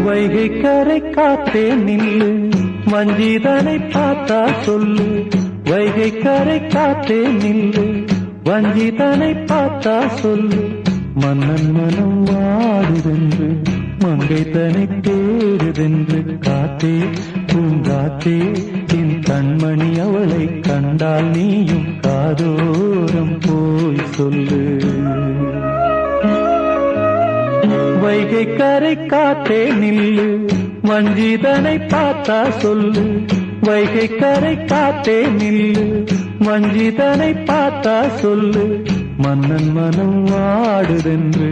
வைகை கரை காத்தே நில்லு, வஞ்சிதனை பார்த்தா சொல்லு. வைகை கரை காத்தே நில்லு, வஞ்சிதனை பார்த்தா சொல்லு. மன்னன் மனம் வாடுதென்று, மங்கை தனை தேடுதென்று. காத்தே பூங்காத்தே, என் கண்மணி அவளை கண்டால் நீயும் காதோரம் போய் சொல்லு. வைகை கரை காத்தே நில்லு, வஞ்சிதனை பார்த்தா சொல்லு. வைகை கரை காத்தே நில்லு, வஞ்சிதனை பார்த்தா சொல்லு. மன்னன் மனம் வாடுதென்று,